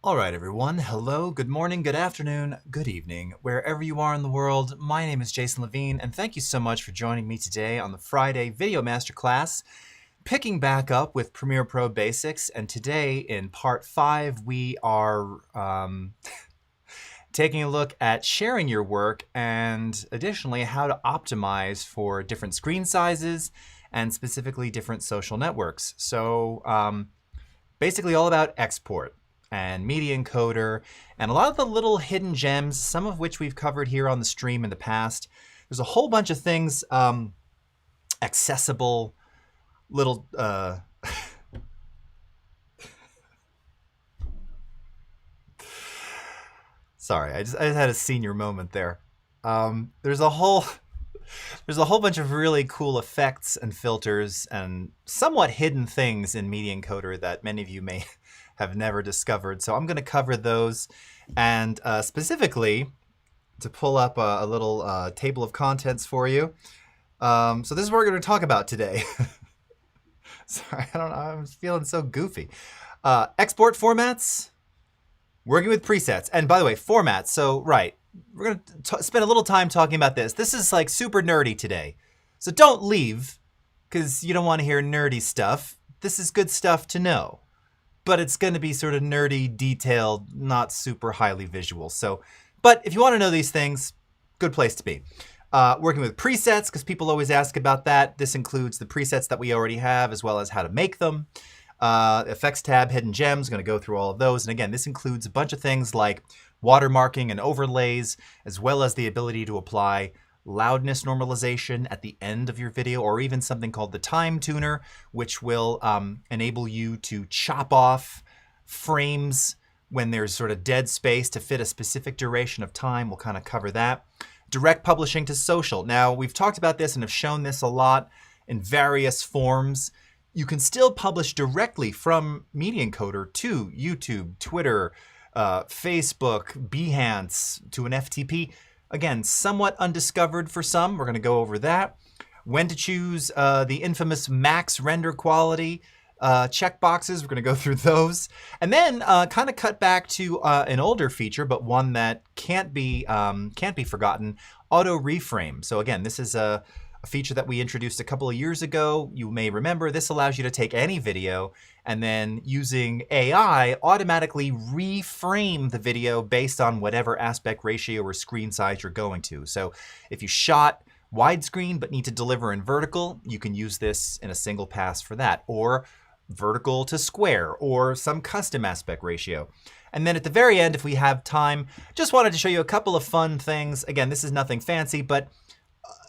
All right, everyone. Hello, good morning, good afternoon, good evening, wherever you are in the world. My name is Jason Levine, and thank you so much for joining me today on the Friday Video Masterclass, picking back up with Premiere Pro Basics. And today, in Part 5, we are taking a look at sharing your work and additionally how to optimize for different screen sizes and specifically different social networks. So basically all about export and Media Encoder, and a lot of the little hidden gems, some of which we've covered here on the stream in the past. There's a whole bunch of things, accessible little... Sorry, I just had a senior moment there. There's a whole bunch of really cool effects and filters and somewhat hidden things in Media Encoder that many of you may have never discovered. So I'm going to cover those, and specifically to pull up a little table of contents for you. So this is what we're going to talk about today. Sorry, I don't know. I'm feeling so goofy. Export formats, working with presets, and by the way, formats. So right, we're going to spend a little time talking about this. This is like super nerdy today, so don't leave because you don't want to hear nerdy stuff. This is good stuff to know. But it's going to be sort of nerdy, detailed, not super highly visual. So, but if you want to know these things, good place to be. Working with presets, because people always ask about that. This includes the presets that we already have, as well as how to make them. Effects tab, hidden gems, going to go through all of those. And again, this includes a bunch of things like watermarking and overlays, as well as the ability to apply loudness normalization at the end of your video, or even something called the time tuner, which will enable you to chop off frames when there's sort of dead space to fit a specific duration of time. We'll kind of cover that. Direct publishing to social. Now, we've talked about this and have shown this a lot in various forms. You can still publish directly from Media Encoder to YouTube, Twitter, Facebook, Behance, to an FTP. Again, somewhat undiscovered for some. We're going to go over that. When to choose the infamous max render quality checkboxes. We're going to go through those. And then kind of cut back to an older feature, but one that can't be forgotten, auto reframe. So again, this is a feature that we introduced a couple of years ago. You may remember this allows you to take any video and then using AI automatically reframe the video based on whatever aspect ratio or screen size you're going to. So if you shot widescreen but need to deliver in vertical, you can use this in a single pass for that, or vertical to square, or some custom aspect ratio. And then at the very end, if we have time, just wanted to show you a couple of fun things. Again, this is nothing fancy, but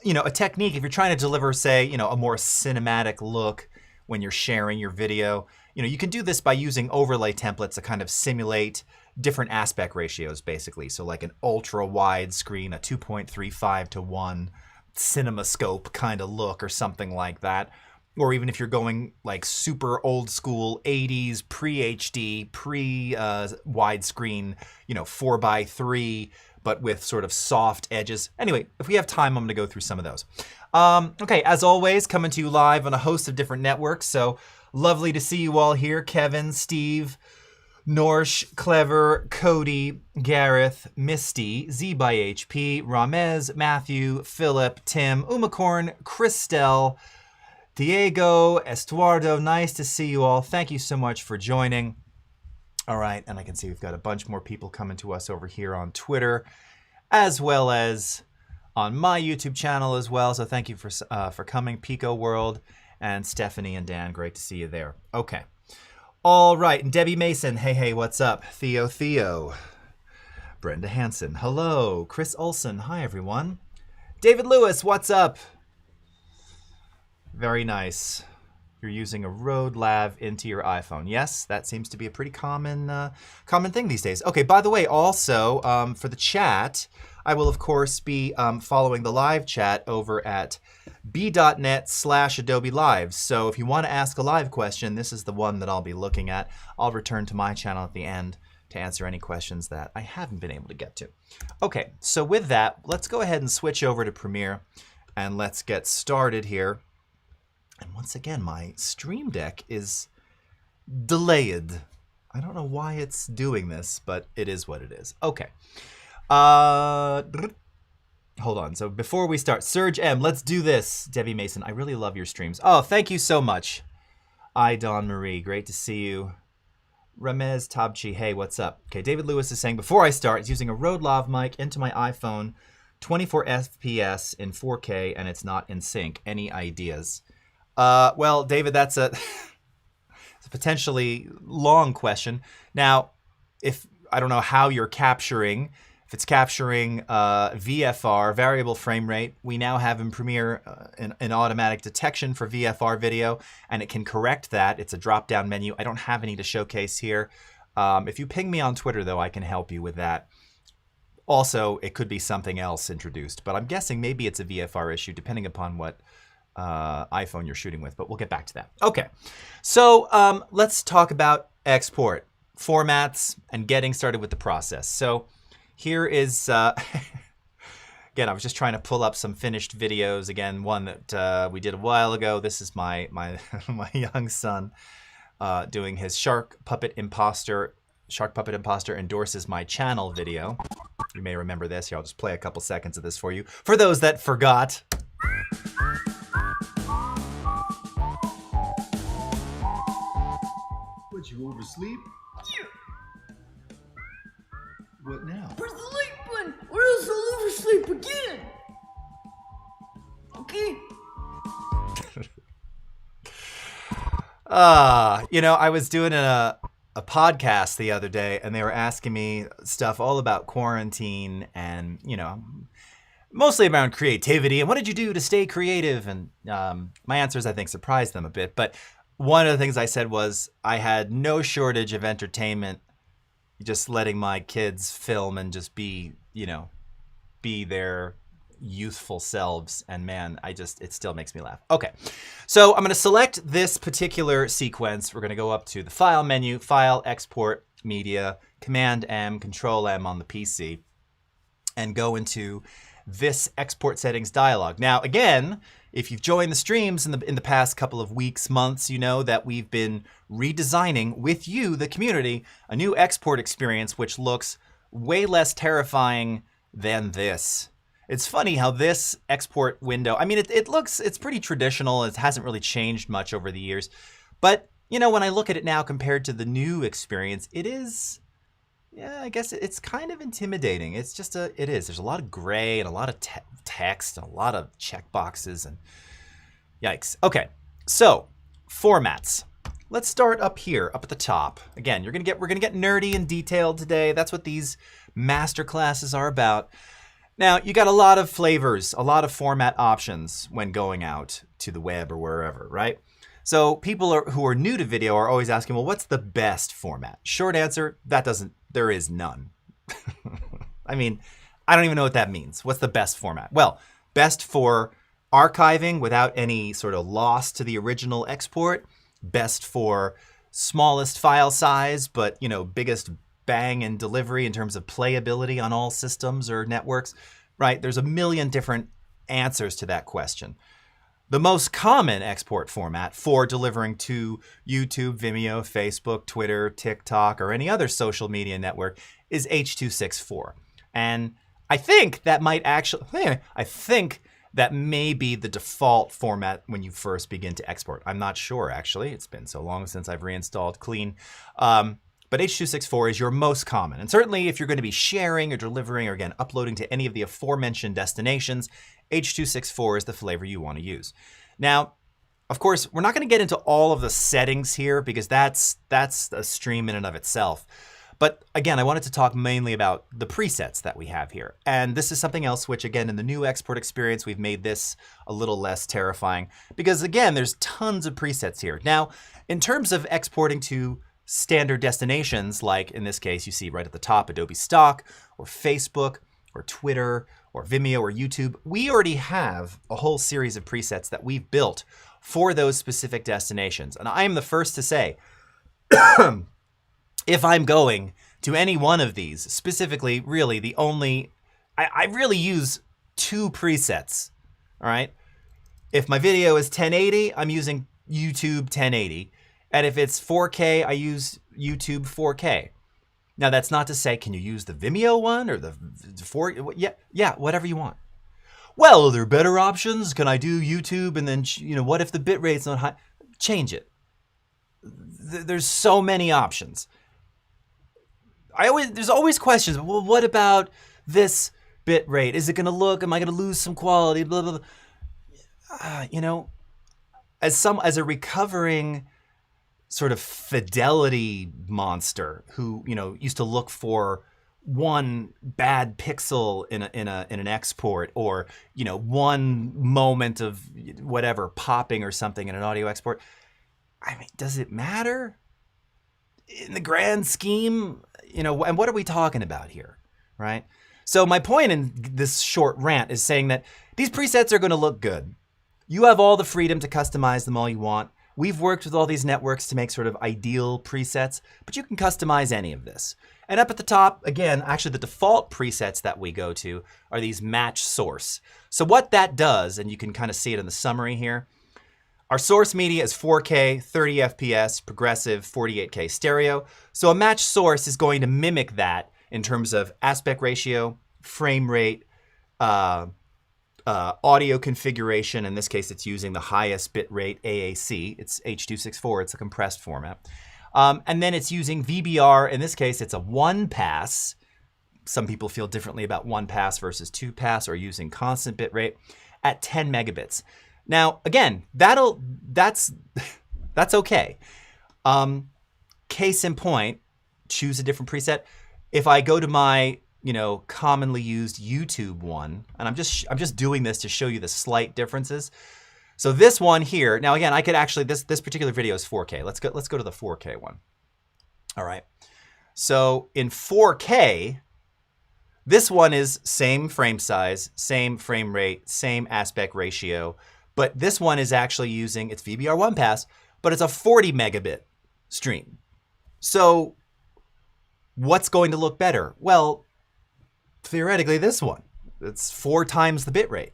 you know, a technique if you're trying to deliver, say, you know, a more cinematic look when you're sharing your video. You know, you can do this by using overlay templates to kind of simulate different aspect ratios, basically. So like an ultra wide screen, a 2.35 to 1 CinemaScope kind of look or something like that. Or even if you're going like super old school 80s, pre-HD, pre-widescreen, you know, 4:3, but with sort of soft edges. Anyway, if we have time, I'm going to go through some of those. Okay, as always, coming to you live on a host of different networks. So lovely to see you all here. Kevin, Steve, Norsh, Clever, Cody, Gareth, Misty, Z by HP, Ramez, Matthew, Philip, Tim, Umacorn, Christelle, Diego, Estuardo. Nice to see you all. Thank you so much for joining. All right, and I can see we've got a bunch more people coming to us over here on Twitter, as well as on my YouTube channel as well. So thank you for coming, Pico World, and Stephanie and Dan. Great to see you there. Okay. All right, and Debbie Mason. Hey, what's up? Theo. Brenda Hansen. Hello. Chris Olson. Hi, everyone. David Lewis. What's up? Very nice. You're using a Rode Lav into your iPhone. Yes, that seems to be a pretty common thing these days. Okay, by the way, also for the chat, I will of course be following the live chat over at b.net/Adobe Live. So if you want to ask a live question, this is the one that I'll be looking at. I'll return to my channel at the end to answer any questions that I haven't been able to get to. Okay, so with that, let's go ahead and switch over to Premiere and let's get started here. And once again, my Stream Deck is delayed. I don't know why it's doing this, but it is what it is. Okay. Hold on. So before we start, Surge M, let's do this. Debbie Mason, I really love your streams. Oh, thank you so much. I, Dawn Marie, great to see you. Ramez Tabchi, hey, what's up? Okay, David Lewis is saying, before I start, it's using a Rode Lav mic into my iPhone, 24 FPS in 4K, and it's not in sync. Any ideas? Well, David, that's a, it's a potentially long question. Now, if I don't know how you're capturing, if it's capturing VFR, variable frame rate, we now have in Premiere an automatic detection for VFR video, and it can correct that. It's a drop-down menu. I don't have any to showcase here. If you ping me on Twitter, though, I can help you with that. Also, it could be something else introduced, but I'm guessing maybe it's a VFR issue, depending upon what iPhone you're shooting with, but we'll get back to that. Okay, so let's talk about export, formats, and getting started with the process. So here is, again, I was just trying to pull up some finished videos. Again, one that we did a while ago. This is my my young son doing his Shark Puppet Imposter endorses my channel video. You may remember this. Here, I'll just play a couple seconds of this for you. For those that forgot. What, you oversleep? Yeah. What now? Press the like button, or else I'll oversleep again. Okay. You know, I was doing a podcast the other day, and they were asking me stuff all about quarantine and, you know, mostly around creativity and what did you do to stay creative? And my answers, I think, surprised them a bit. But one of the things I said was I had no shortage of entertainment, just letting my kids film and just be, you know, be their youthful selves. And man, it still makes me laugh. Okay, so I'm going to select this particular sequence. We're going to go up to the File menu, File, Export, Media, Command M, Control M on the PC, and go into this export settings dialog. Now, again, if you've joined the streams in the past couple of weeks, months, you know that we've been redesigning with you, the community, a new export experience which looks way less terrifying than this. It's funny how this export window, I mean, it's pretty traditional. It hasn't really changed much over the years. But, you know, when I look at it now compared to the new experience, it is, yeah, I guess it's kind of intimidating. It's just it is. There's a lot of gray and a lot of text and a lot of checkboxes and yikes. Okay, so formats. Let's start up here, up at the top. Again, we're gonna get nerdy and detailed today. That's what these master classes are about. Now, you got a lot of flavors, a lot of format options when going out to the web or wherever, right? So people who are new to video are always asking, well, what's the best format? Short answer, there is none. I mean, I don't even know what that means. What's the best format? Well, best for archiving without any sort of loss to the original export. Best for smallest file size, but, you know, biggest bang in delivery in terms of playability on all systems or networks, right? There's a million different answers to that question. The most common export format for delivering to YouTube, Vimeo, Facebook, Twitter, TikTok, or any other social media network is H.264. And I think that may be the default format when you first begin to export. I'm not sure, actually. It's been so long since I've reinstalled Clean. But H.264 is your most common. And certainly if you're going to be sharing or delivering or, again, uploading to any of the aforementioned destinations, H.264 is the flavor you want to use. Now, of course, we're not going to get into all of the settings here because that's a stream in and of itself. But again, I wanted to talk mainly about the presets that we have here. And this is something else which, again, in the new export experience, we've made this a little less terrifying because, again, there's tons of presets here. Now, in terms of exporting to standard destinations, like in this case, you see right at the top, Adobe Stock or Facebook or Twitter or Vimeo or YouTube, we already have a whole series of presets that we've built for those specific destinations. And I am the first to say, if I'm going to any one of these, specifically, really I really use two presets, all right? If my video is 1080, I'm using YouTube 1080. And if it's 4K, I use YouTube 4K. Now, that's not to say, can you use the Vimeo one or the 4? Yeah, whatever you want. Well, are there better options? Can I do YouTube and then, what if the bit rate's not high? Change it. There's so many options. There's always questions. Well, what about this bit rate? Is it going to look? Am I going to lose some quality? Blah blah blah. As a recovering sort of fidelity monster who used to look for one bad pixel in an export, or one moment of whatever popping or something in an audio export. I mean, does it matter in the grand scheme? And what are we talking about here, right? So my point in this short rant is saying that these presets are going to look good. You have all the freedom to customize them all you want. We've worked with all these networks to make sort of ideal presets, but you can customize any of this. And up at the top, again, actually the default presets that we go to are these match source. So what that does, and you can kind of see it in the summary here, our source media is 4K, 30 FPS, progressive, 48K stereo. So a match source is going to mimic that in terms of aspect ratio, frame rate, audio configuration. In this case, it's using the highest bit rate AAC. It's H.264. It's a compressed format. And then it's using VBR. In this case, it's a one pass. Some people feel differently about one pass versus two pass, or using constant bit rate at 10 megabits. Now, again, that's okay. Case in point, choose a different preset. If I go to my commonly used YouTube one, and I'm just doing this to show you the slight differences. So this one here, now again, I could actually, this particular video is 4K. Let's go to the 4K one. All right. So in 4K, this one is same frame size, same frame rate, same aspect ratio, but this one is actually using, it's VBR one pass, but it's a 40 megabit stream. So what's going to look better? Well, theoretically this one. It's 4 times the bit rate,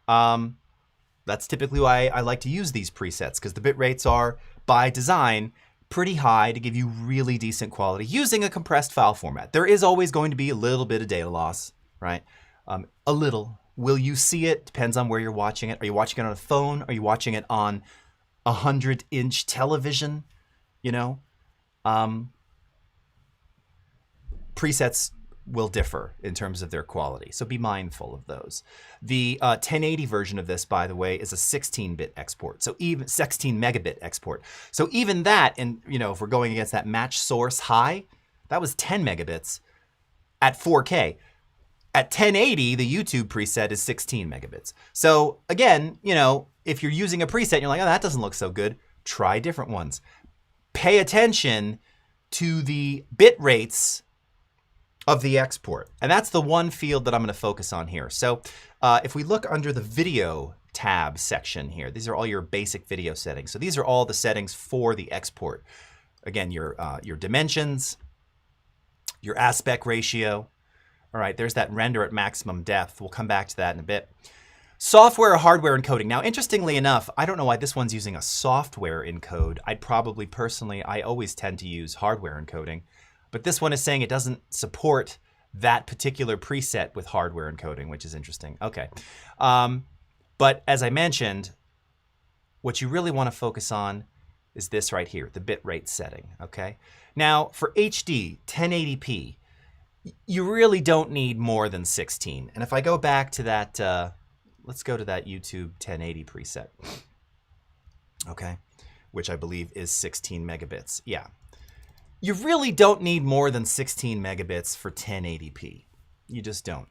That's typically why I like to use these presets, because the bit rates are, by design, pretty high to give you really decent quality using a compressed file format. There is always going to be a little bit of data loss, right? A little. Will you see it? Depends on where you're watching it. Are you watching it on a phone? Are you watching it on a 100-inch television? Presets will differ in terms of their quality, so be mindful of those. The 1080 version of this, by the way, is a 16-bit export, so even 16 megabit export. So even that, and if we're going against that match source high, that was 10 megabits at 4K. At 1080, the YouTube preset is 16 megabits. So again, if you're using a preset and you're like, oh, that doesn't look so good, try different ones. Pay attention to the bit rates of the export. And that's the one field that I'm going to focus on here. So if we look under the video tab section here, these are all your basic video settings. So these are all the settings for the export. Again, your dimensions, your aspect ratio. All right, there's that render at maximum depth. We'll come back to that in a bit. Software or hardware encoding. Now, interestingly enough, I don't know why this one's using a software encode. I'd probably personally, I always tend to use hardware encoding. But this one is saying it doesn't support that particular preset with hardware encoding, which is interesting. Okay. But as I mentioned, what you really want to focus on is this right here, the bitrate setting. Okay. Now, for HD 1080p, you really don't need more than 16. And if I go back to that, let's go to that YouTube 1080 preset. Okay. Which I believe is 16 megabits. Yeah. You really don't need more than 16 megabits for 1080p. You just don't.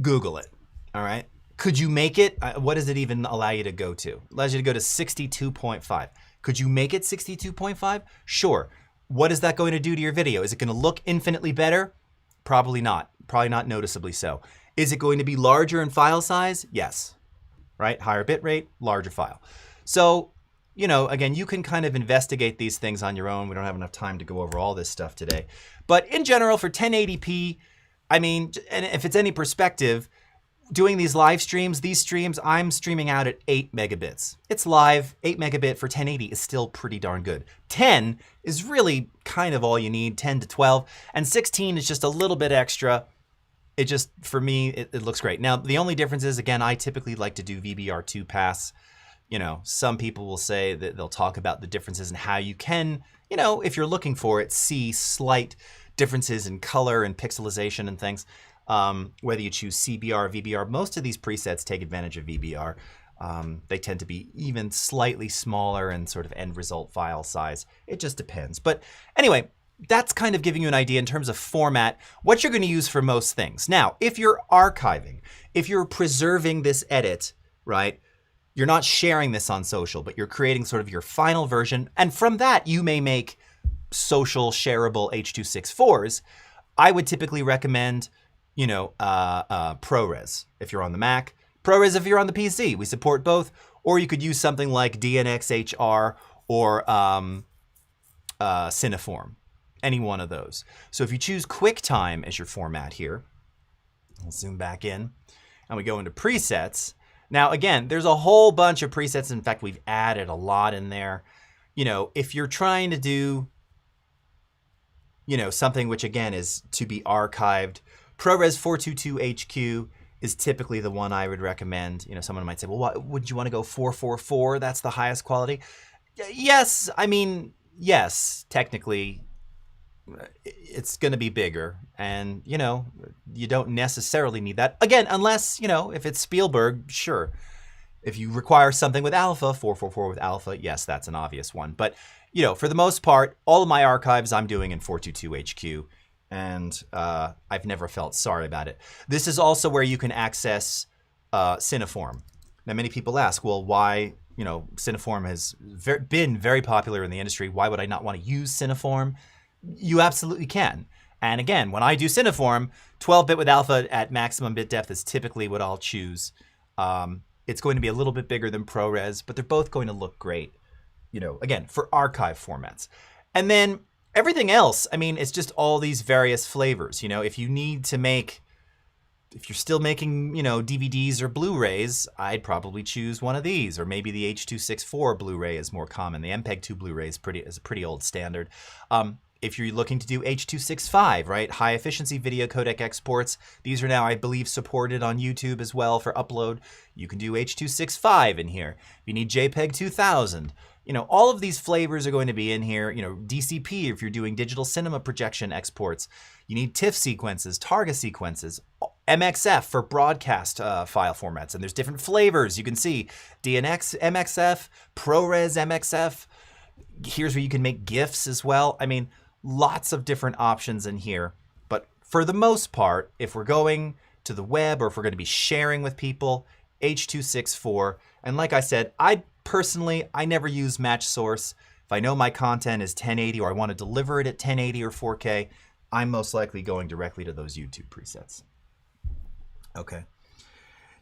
Google it, all right? Could you make it? What does it even allow you to go to? It allows you to go to 62.5. Could you make it 62.5? Sure. What is that going to do to your video? Is it going to look infinitely better? Probably not. Probably not noticeably so. Is it going to be larger in file size? Yes, right? Higher bit rate, larger file. So, again, you can kind of investigate these things on your own. We don't have enough time to go over all this stuff today. But in general, for 1080p, I mean, and if it's any perspective, doing these live streams, I'm streaming out at 8 megabits. It's live. 8 megabit for 1080 is still pretty darn good. 10 is really kind of all you need, 10 to 12. And 16 is just a little bit extra. It just, for me, it looks great. Now, the only difference is, again, I typically like to do VBR2 pass. You know, some people will say that they'll talk about the differences in how you can, you know, if you're looking for it, see slight differences in color and pixelization and things. Whether you choose CBR or VBR, most of these presets take advantage of VBR. They tend to be even slightly smaller and sort of end result file size. It just depends. But anyway, that's kind of giving you an idea in terms of format, what you're going to use for most things. Now, if you're archiving, if you're preserving this edit, right, you're not sharing this on social, but you're creating sort of your final version. And from that, you may make social shareable H.264s. I would typically recommend, you know, ProRes if you're on the Mac, ProRes if you're on the PC. We support both. Or you could use something like DNxHR or Cineform, any one of those. So if you choose QuickTime as your format here, I'll zoom back in and we go into presets. Now, again, there's a whole bunch of presets. In fact, we've added a lot in there. You know, if you're trying to do, you know, something which again is to be archived, ProRes 422HQ is typically the one I would recommend. You know, someone might say, well, what, would you want to go 444? That's the highest quality. Yes, I mean, yes, technically it's going to be bigger, and you know, you don't necessarily need that again, unless, you know, if it's Spielberg, sure. If you require something with alpha, 444 with alpha, yes, that's an obvious one. But you know, for the most part, all of my archives I'm doing in 422HQ, and I've never felt sorry about it. This is also where you can access Cineform. Now, many people ask, well, why, you know, Cineform has been very popular in the industry. Why would I not want to use Cineform? You absolutely can. And again, when I do Cineform, 12-bit with alpha at maximum bit depth is typically what I'll choose. It's going to be a little bit bigger than ProRes, but they're both going to look great, you know, again, for archive formats. And then everything else, I mean, it's just all these various flavors. You know, if you need to make, if you're still making, you know, DVDs or Blu-rays, I'd probably choose one of these, or maybe the H.264 Blu-ray is more common. The MPEG-2 Blu-ray is a pretty old standard. If you're looking to do H.265, right, high efficiency video codec exports, these are now, I believe, supported on YouTube as well for upload. You can do H.265 in here. If you need JPEG 2000, you know, all of these flavors are going to be in here. You know, DCP if you're doing digital cinema projection exports. You need TIFF sequences, Targa sequences, MXF for broadcast file formats. And there's different flavors. You can see DNX MXF, ProRes MXF. Here's where you can make GIFs as well. I mean, lots of different options in here. But for the most part, if we're going to the web or if we're going to be sharing with people, H.264. And like I said, I never use match source. If I know my content is 1080 or I want to deliver it at 1080 or 4K, I'm most likely going directly to those YouTube presets. Okay.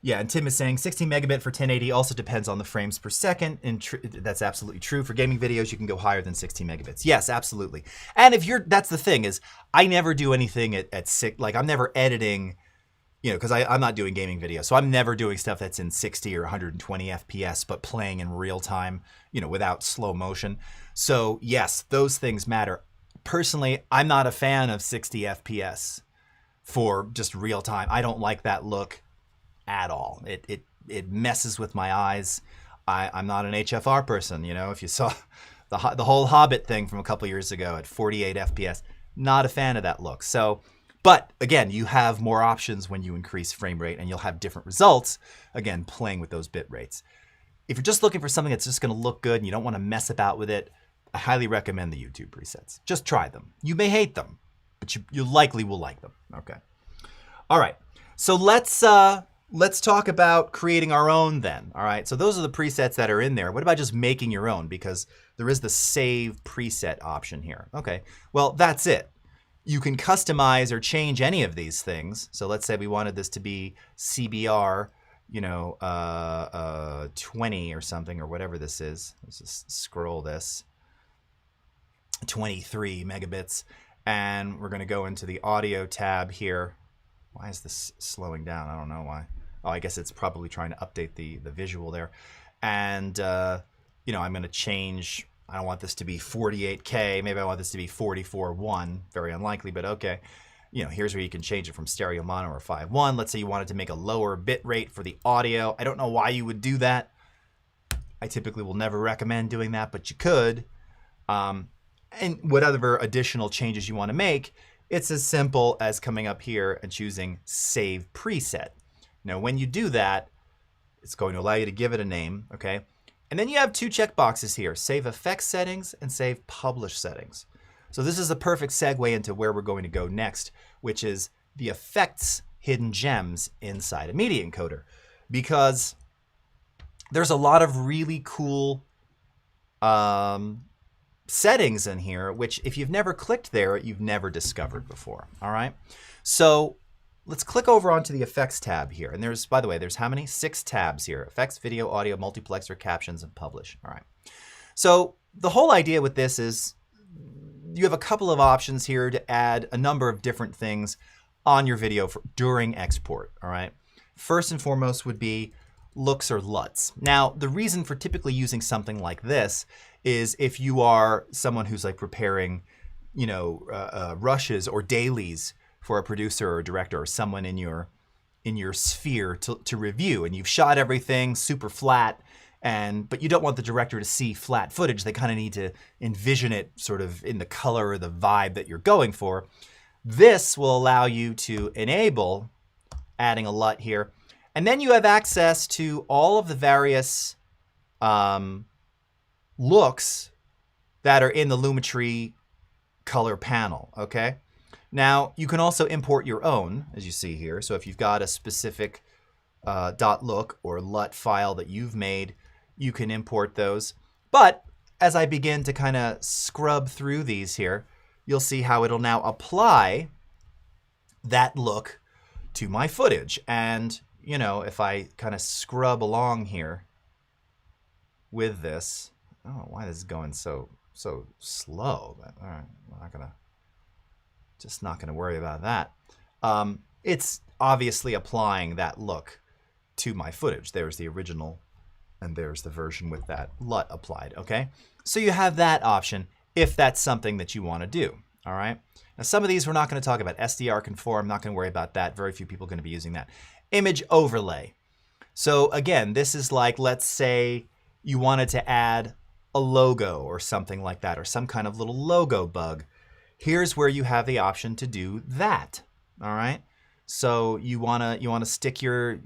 Yeah, and Tim is saying 16 megabit for 1080 also depends on the frames per second, and that's absolutely true. For gaming videos, you can go higher than 16 megabits. Yes, absolutely. And if you're, that's the thing is, I never do anything at six, like I'm never editing, you know, because I'm not doing gaming videos, so I'm never doing stuff that's in 60 or 120 FPS, but playing in real time, you know, without slow motion. So yes, those things matter. Personally, I'm not a fan of 60 FPS for just real time. I don't like that look at all. It messes with my eyes. I'm not an HFR person, you know. If you saw the whole Hobbit thing from a couple years ago at 48 FPS, not a fan of that look. So, but again, you have more options when you increase frame rate, and you'll have different results, again, playing with those bit rates. If you're just looking for something that's just going to look good and you don't want to mess about with it, I highly recommend the YouTube presets. Just try them. You may hate them, but you likely will like them. Okay. All right. So let's talk about creating our own then. All right. So those are the presets that are in there. What about just making your own? Because there is the save preset option here. Okay. Well, that's it. You can customize or change any of these things. So let's say we wanted this to be CBR, you know, 20 or something, or whatever this is. Let's just scroll this. 23 megabits. And we're going to go into the audio tab here. Why is this slowing down? I don't know why. Oh, I guess it's probably trying to update the visual there. And, you know, I'm going to change. I don't want this to be 48K. Maybe I want this to be 44.1. Very unlikely, but okay. You know, here's where you can change it from stereo mono or 5.1. Let's say you wanted to make a lower bit rate for the audio. I don't know why you would do that. I typically will never recommend doing that, but you could. And whatever additional changes you want to make, it's as simple as coming up here and choosing Save Preset. Now, when you do that, it's going to allow you to give it a name, okay? And then you have two checkboxes here, Save Effects Settings and Save Publish Settings. So this is a perfect segue into where we're going to go next, which is the effects hidden gems inside a Media Encoder. Because there's a lot of really cool settings in here, which if you've never clicked there, you've never discovered before, all right? So let's click over onto the effects tab here. And there's, by the way, there's how many? 6 tabs here. Effects, video, audio, multiplexer, captions, and publish. All right. So the whole idea with this is you have a couple of options here to add a number of different things on your video during export, all right? First and foremost would be looks or LUTs. Now, the reason for typically using something like this is if you are someone who's like preparing, you know, rushes or dailies for a producer or a director or someone in your sphere to review, and you've shot everything super flat, but you don't want the director to see flat footage. They kind of need to envision it sort of in the color or the vibe that you're going for. This will allow you to enable adding a LUT here. And then you have access to all of the various looks that are in the Lumetri color panel, okay? Now, you can also import your own, as you see here. So if you've got a specific .look or LUT file that you've made, you can import those. But as I begin to kind of scrub through these here, you'll see how it'll now apply that look to my footage. And, you know, if I kind of scrub along here with this, I don't know why this is going so slow, but all right, we're just not gonna worry about that. It's obviously applying that look to my footage. There's the original and there's the version with that LUT applied, okay? So you have that option if that's something that you wanna do, all right? Now some of these we're not gonna talk about. SDR conform, not gonna worry about that. Very few people are gonna be using that. Image overlay. So again, this is like, let's say you wanted to add a logo or something like that, or some kind of little logo bug. Here's where you have the option to do that, all right? So you wanna stick your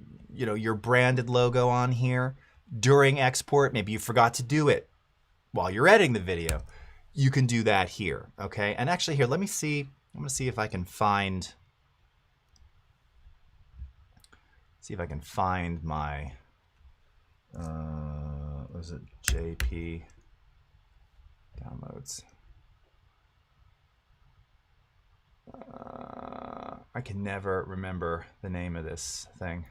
branded logo on here during export. Maybe you forgot to do it while you're editing the video. You can do that here, okay? And actually here, let me see. I'm gonna see if I can find my what was it, JP downloads. I can never remember the name of this thing.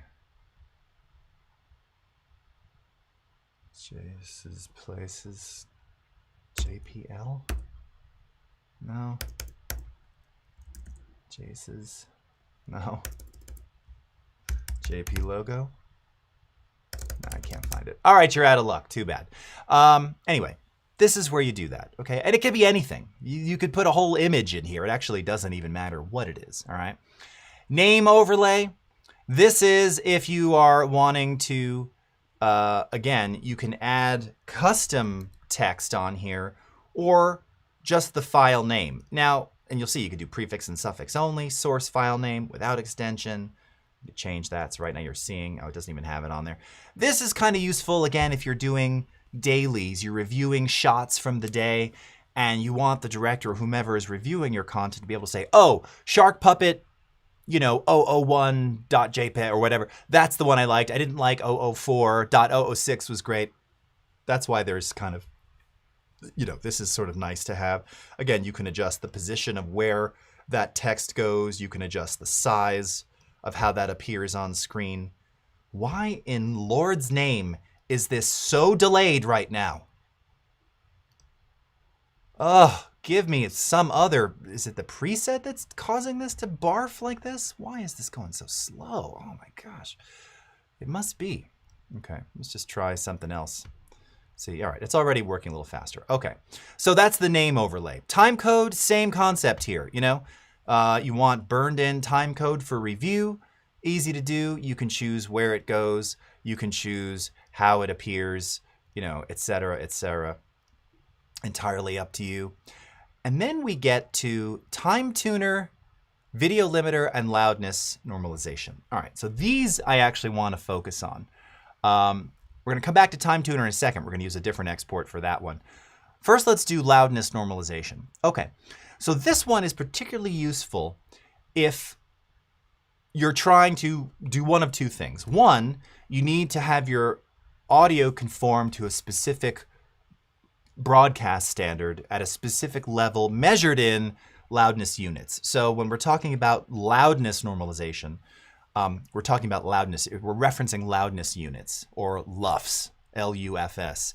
Jace's Places, JPL? No. Jace's, no. JP logo? No, I can't find it. All right, you're out of luck. Too bad. Anyway, this is where you do that, okay? And it could be anything. You could put a whole image in here. It actually doesn't even matter what it is, all right? Name overlay. This is if you are wanting to, again, you can add custom text on here or just the file name. Now, and you'll see you can do prefix and suffix only, source file name without extension. You change that. So right now you're seeing, oh, it doesn't even have it on there. This is kind of useful, again, if you're doing dailies, you're reviewing shots from the day, and you want the director or whomever is reviewing your content to be able to say, oh, Shark Puppet, you know, 001.jpg or whatever. That's the one I liked. I didn't like 004.006 was great. That's why there's kind of, you know, this is sort of nice to have. Again, you can adjust the position of where that text goes. You can adjust the size of how that appears on screen. Why in Lord's name is this so delayed right now? Ugh, give me some other, is it the preset that's causing this to barf like this? Why is this going so slow? Oh my gosh. It must be. Okay, let's just try something else. See, all right, it's already working a little faster. Okay, so that's the name overlay. Time code, same concept here, you know. You want burned in time code for review. Easy to do. You can choose where it goes. You can choose how it appears, you know, et cetera, et cetera. Entirely up to you. And then we get to time tuner, video limiter, and loudness normalization. All right, so these I actually want to focus on. We're going to come back to time tuner in a second. We're going to use a different export for that one. First, let's do loudness normalization. Okay, so this one is particularly useful if you're trying to do one of two things. One, you need to have your audio conform to a specific broadcast standard at a specific level measured in loudness units. So when we're talking about loudness normalization, we're talking about loudness. We're referencing loudness units, or LUFS, L-U-F-S.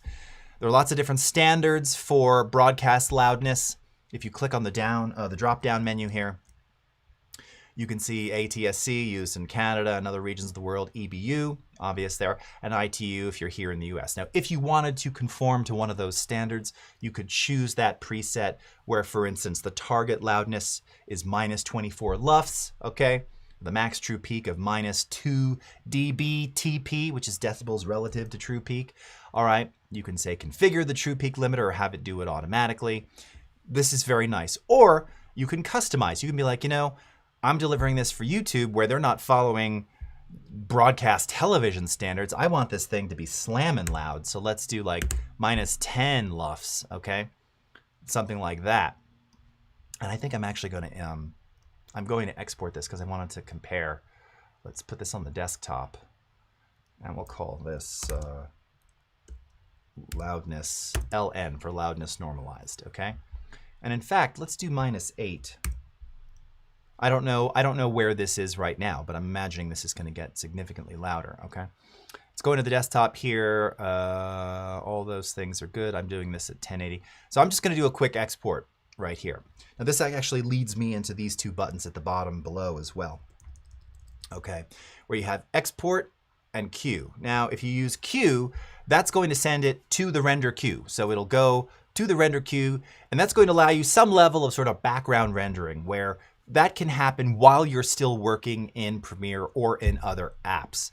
There are lots of different standards for broadcast loudness. If you click on the drop-down menu here, you can see ATSC used in Canada and other regions of the world, EBU, obvious there, and ITU if you're here in the US. Now, if you wanted to conform to one of those standards, you could choose that preset where, for instance, the target loudness is minus 24 LUFS, okay? The max true peak of minus 2 dB TP, which is decibels relative to true peak. All right, you can say configure the true peak limiter or have it do it automatically. This is very nice. Or you can customize. You can be like, you know, I'm delivering this for YouTube where they're not following broadcast television standards. I want this thing to be slamming loud. So let's do like minus 10 LUFS, okay? Something like that. And I think I'm actually going to export this because I wanted to compare. Let's put this on the desktop and we'll call this loudness, LN for loudness normalized, okay? And in fact, let's do minus 8. I don't know where this is right now, but I'm imagining this is going to get significantly louder, okay? Let's go into the desktop here. All those things are good. I'm doing this at 1080. So I'm just going to do a quick export right here. Now this actually leads me into these two buttons at the bottom below as well, okay? Where you have export and queue. Now if you use queue, that's going to send it to the render queue. So it'll go to the render queue, and that's going to allow you some level of sort of background rendering where that can happen while you're still working in Premiere or in other apps.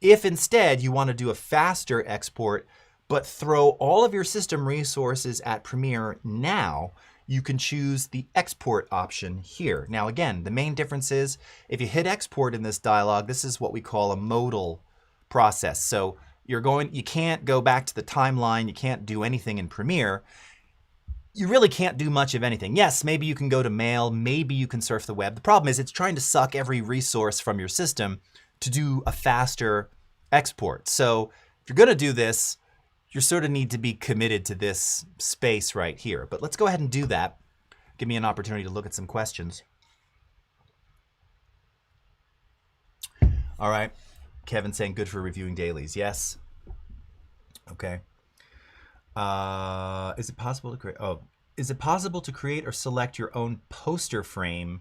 If instead you want to do a faster export, but throw all of your system resources at Premiere now, you can choose the export option here. Now again, the main difference is if you hit export in this dialog, this is what we call a modal process. So you can't go back to the timeline, you can't do anything in Premiere. You really can't do much of anything. Yes, maybe you can go to mail, maybe you can surf the web. The problem is it's trying to suck every resource from your system to do a faster export. So if you're gonna do this, you sort of need to be committed to this space right here. But let's go ahead and do that. Give me an opportunity to look at some questions. All right, Kevin saying good for reviewing dailies. Yes. Okay. Is it possible to create? Oh, is it possible to create or select your own poster frame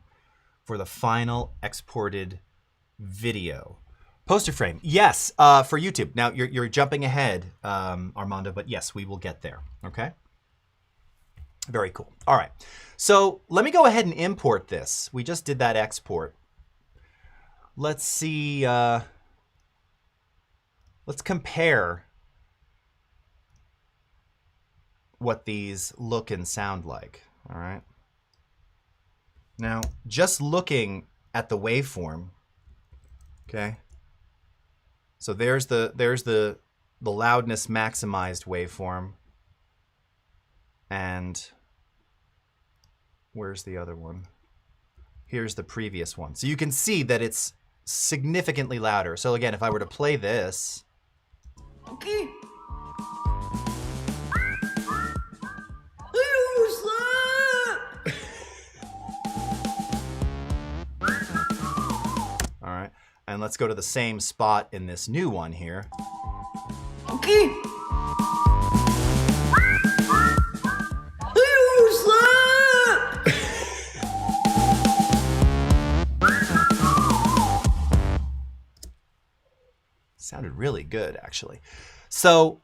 for the final exported video? Poster frame, yes, for YouTube. Now you're jumping ahead, Armando, but yes, we will get there. Okay. Very cool. All right. So let me go ahead and import this. We just did that export. Let's see. Let's compare what these look and sound like. All right. Now, just looking at the waveform, okay. So there's the loudness maximized waveform, and where's the other one? Here's the previous one. So you can see that it's significantly louder. So again, if I were to play this, Okay. all right, and let's go to the same spot in this new one here. Okay. Sounded really good, actually. So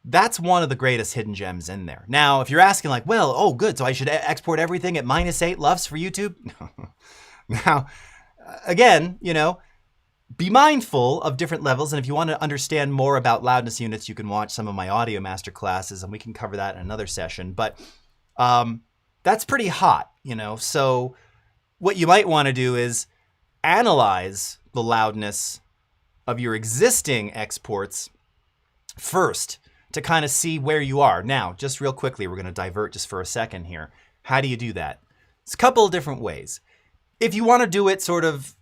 that's one of the greatest hidden gems in there. Now, if you're asking like, well, oh, good, so I should export everything at -8 LUFS for YouTube? Now, again, be mindful of different levels. And if you want to understand more about loudness units, you can watch some of my audio masterclasses, and we can cover that in another session. But that's pretty hot, So what you might want to do is analyze the loudness of your existing exports first to kind of see where you are. Now, just real quickly, we're going to divert just for a second here. How do you do that? It's a couple of different ways. If you want to do it sort of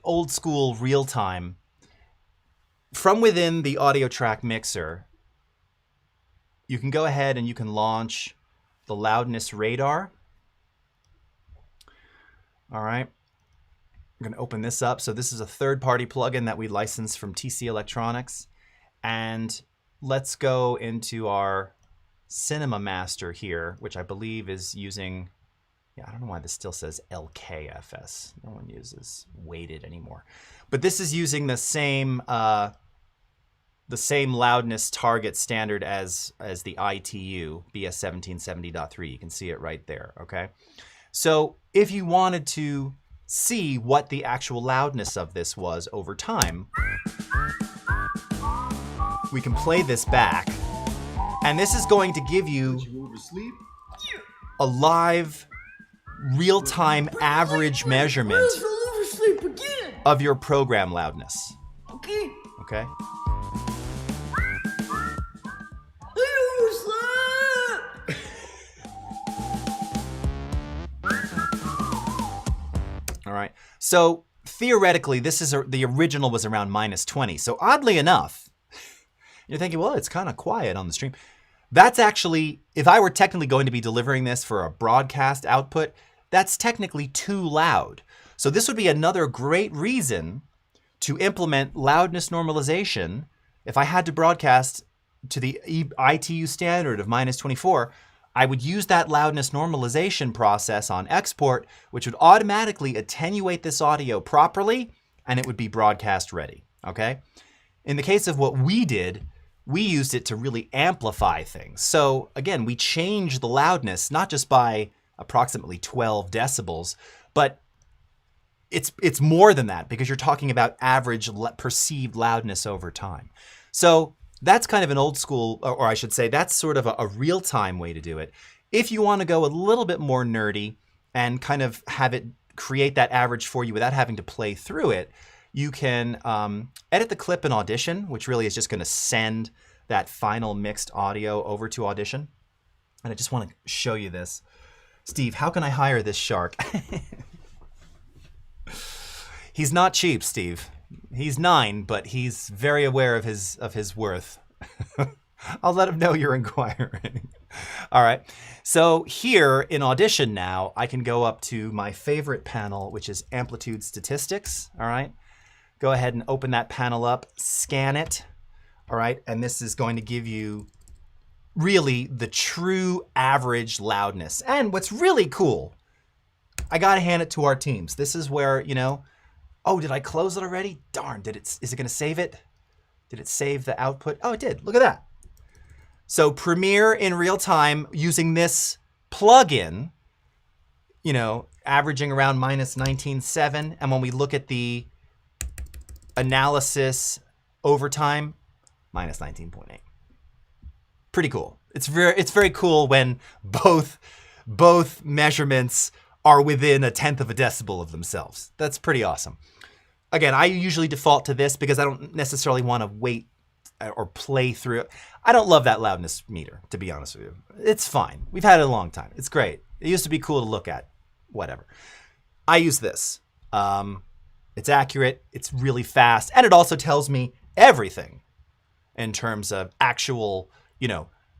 old school real time, from within the audio track mixer, you can go ahead and you can launch the loudness radar. All right. I'm going to open this up. So this is a third-party plugin that we licensed from TC Electronics. And let's go into our Cinema Master here, which I believe is using, I don't know why this still says LKFS. No one uses weighted anymore. But this is using the same loudness target standard as the ITU, BS1770.3. You can see it right there, okay? So if you wanted to see what the actual loudness of this was over time, we can play this back, and this is going to give you a live, real-time average measurement of your program loudness. Okay? All right. So theoretically, this is the original was around -20. So oddly enough, you're thinking, well, it's kind of quiet on the stream. That's actually, if I were technically going to be delivering this for a broadcast output, that's technically too loud. So this would be another great reason to implement loudness normalization. If I had to broadcast to the ITU standard of -24, I would use that loudness normalization process on export, which would automatically attenuate this audio properly, and it would be broadcast ready, okay? In the case of what we did, we used it to really amplify things. So again, we changed the loudness, not just by approximately 12 decibels, but it's more than that, because you're talking about average perceived loudness over time. So that's kind of an old school, or I should say, that's sort of a real-time way to do it. If you want to go a little bit more nerdy and kind of have it create that average for you without having to play through it, you can edit the clip in Audition, which really is just going to send that final mixed audio over to Audition. And I just want to show you this. Steve, how can I hire this shark? He's not cheap, Steve. He's 9, but he's very aware of his worth. I'll let him know you're inquiring. All right. So here in Audition now, I can go up to my favorite panel, which is Amplitude Statistics. All right. Go ahead and open that panel up, scan it. All right. And this is going to give you really the true average loudness. And what's really cool, I got to hand it to our teams. This is where, oh, did I close it already? Darn, is it going to save it? Did it save the output? Oh, it did. Look at that. So Premiere in real time using this plugin, averaging around -19.7. And when we look at the analysis over time, -19.8. Pretty cool. It's very cool when both measurements are within 1/10 of a decibel of themselves. That's pretty awesome. Again, I usually default to this because I don't necessarily want to wait or play through it. I don't love that loudness meter, to be honest with you. It's fine. We've had it a long time. It's great. It used to be cool to look at. Whatever. I use this. It's accurate. It's really fast. And it also tells me everything in terms of actual,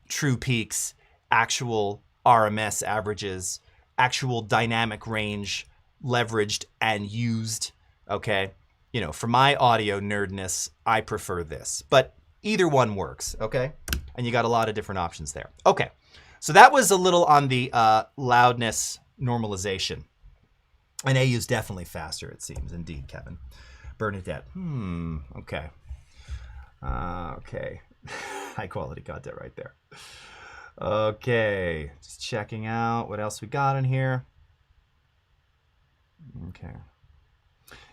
true peaks, actual RMS averages, actual dynamic range leveraged and used. Okay. For my audio nerdness, I prefer this, but either one works. Okay. And you got a lot of different options there. Okay. So that was a little on the loudness normalization. And AU is definitely faster, it seems. Indeed, Kevin. Bernadette. Okay. Okay. High quality content right there. Okay. Just checking out what else we got in here. Okay.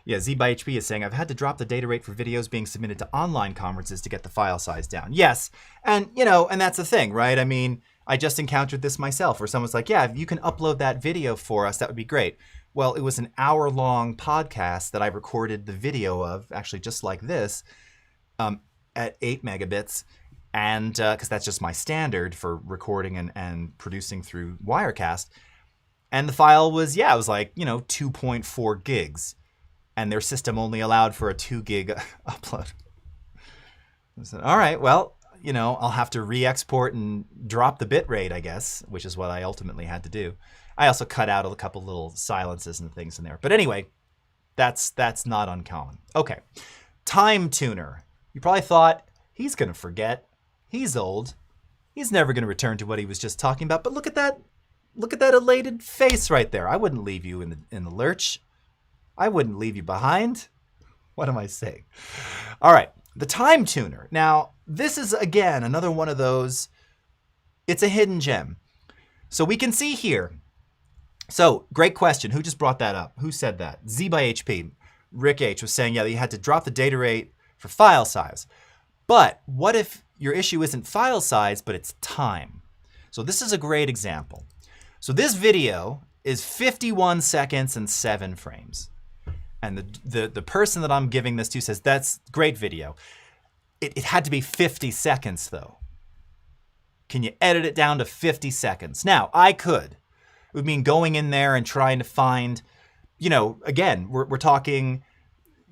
Yeah, Z by HP is saying, I've had to drop the data rate for videos being submitted to online conferences to get the file size down. Yes, and and that's the thing, right? I mean, I just encountered this myself where someone's like, yeah, if you can upload that video for us, that would be great. Well, it was an hour-long podcast that I recorded the video of, actually just like this, at 8 megabits, and because that's just my standard for recording and producing through Wirecast. And the file was, it was like, 2.4 gigs. And their system only allowed for a 2 gig upload. I said, all right, well, I'll have to re-export and drop the bit rate, I guess, which is what I ultimately had to do. I also cut out a couple little silences and things in there. But anyway, that's not uncommon. Okay, time tuner. You probably thought, he's going to forget. He's old. He's never going to return to what he was just talking about. But look at that elated face right there. I wouldn't leave you in the lurch. I wouldn't leave you behind. What am I saying? All right, the time tuner. Now, this is, again, another one of those, it's a hidden gem. So we can see here. So, great question. Who just brought that up? Who said that? Z by HP. Rick H was saying, yeah, you had to drop the data rate for file size. But what if your issue isn't file size, but it's time? So this is a great example. So this video is 51 seconds and 7 frames. And the person that I'm giving this to says, that's great video. It had to be 50 seconds, though. Can you edit it down to 50 seconds? Now, I could. It would mean going in there and trying to find, again, we're talking,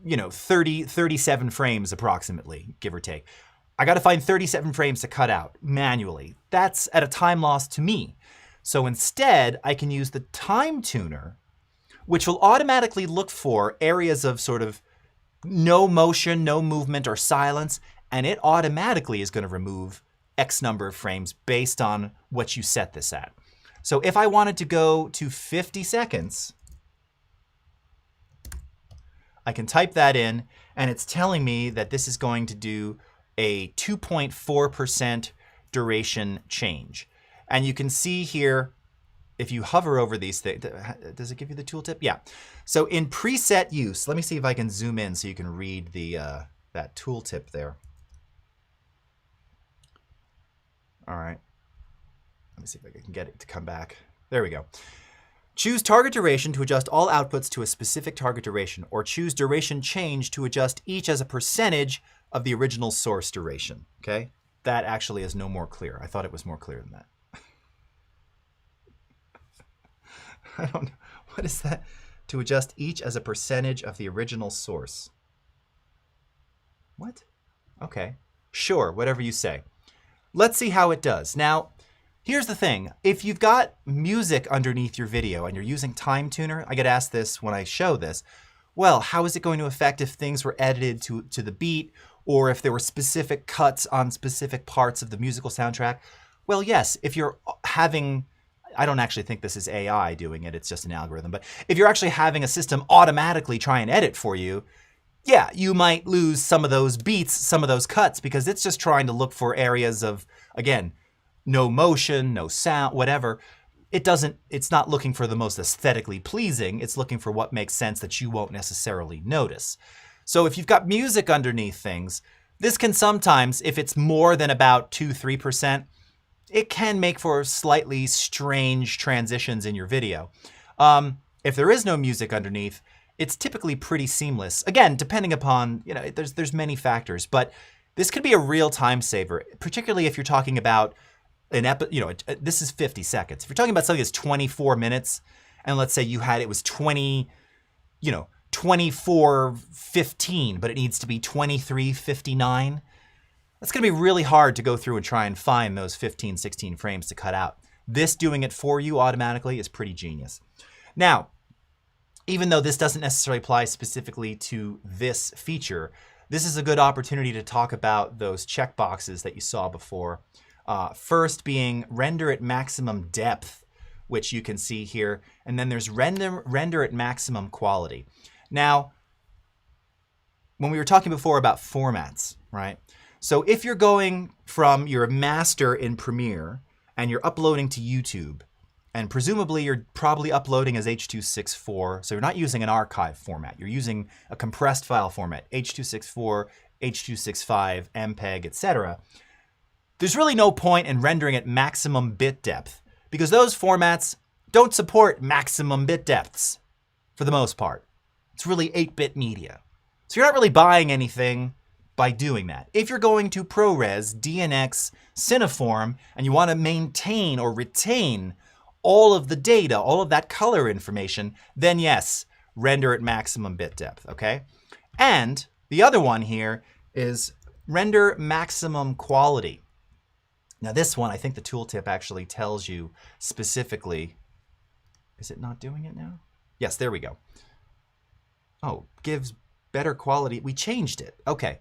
37 frames approximately, give or take. I got to find 37 frames to cut out manually. That's at a time loss to me. So instead, I can use the time tuner, which will automatically look for areas of sort of no motion, no movement, or silence, and it automatically is going to remove X number of frames based on what you set this at. So if I wanted to go to 50 seconds, I can type that in, and it's telling me that this is going to do a 2.4% duration change. And you can see here, if you hover over these things, does it give you the tooltip? Yeah. So in preset use, let me see if I can zoom in so you can read the that tooltip there. All right. Let me see if I can get it to come back. There we go. Choose target duration to adjust all outputs to a specific target duration, or choose duration change to adjust each as a percentage of the original source duration. Okay? That actually is no more clear. I thought it was more clear than that. I don't know. What is that? To adjust each as a percentage of the original source. What? Okay. Sure, whatever you say. Let's see how it does. Now, here's the thing. If you've got music underneath your video and you're using Time Tuner, I get asked this when I show this, well, how is it going to affect if things were edited to the beat, or if there were specific cuts on specific parts of the musical soundtrack? Well, yes, if you're having... I don't actually think this is AI doing it, it's just an algorithm. But if you're actually having a system automatically try and edit for you, yeah, you might lose some of those beats, some of those cuts, because it's just trying to look for areas of, again, no motion, no sound, whatever. It's not looking for the most aesthetically pleasing, it's looking for what makes sense that you won't necessarily notice. So if you've got music underneath things, this can sometimes, if it's more than about 2-3%, it can make for slightly strange transitions in your video. If there is no music underneath, it's typically pretty seamless. Again, depending upon, there's many factors, but this could be a real time saver, particularly if you're talking about this is 50 seconds. If you're talking about something that's 24 minutes, and let's say it was 24:15, but it needs to be 23:59. That's going to be really hard to go through and try and find those 15, 16 frames to cut out. This doing it for you automatically is pretty genius. Now, even though this doesn't necessarily apply specifically to this feature, this is a good opportunity to talk about those checkboxes that you saw before. First being render at maximum depth, which you can see here. And then there's render at maximum quality. Now, when we were talking before about formats, right? So if you're going from your master in Premiere and you're uploading to YouTube, and presumably you're probably uploading as H.264, so you're not using an archive format. You're using a compressed file format, H.264, H.265, MPEG, etc. There's really no point in rendering at maximum bit depth because those formats don't support maximum bit depths for the most part. It's really 8-bit media. So you're not really buying anything by doing that. If you're going to ProRes, DNX, Cineform, and you want to maintain or retain all of the data, all of that color information, then yes, render at maximum bit depth, okay? And the other one here is render maximum quality. Now this one, I think the tooltip actually tells you specifically. Is it not doing it now? Yes, there we go. Oh, gives better quality. We changed it. Okay.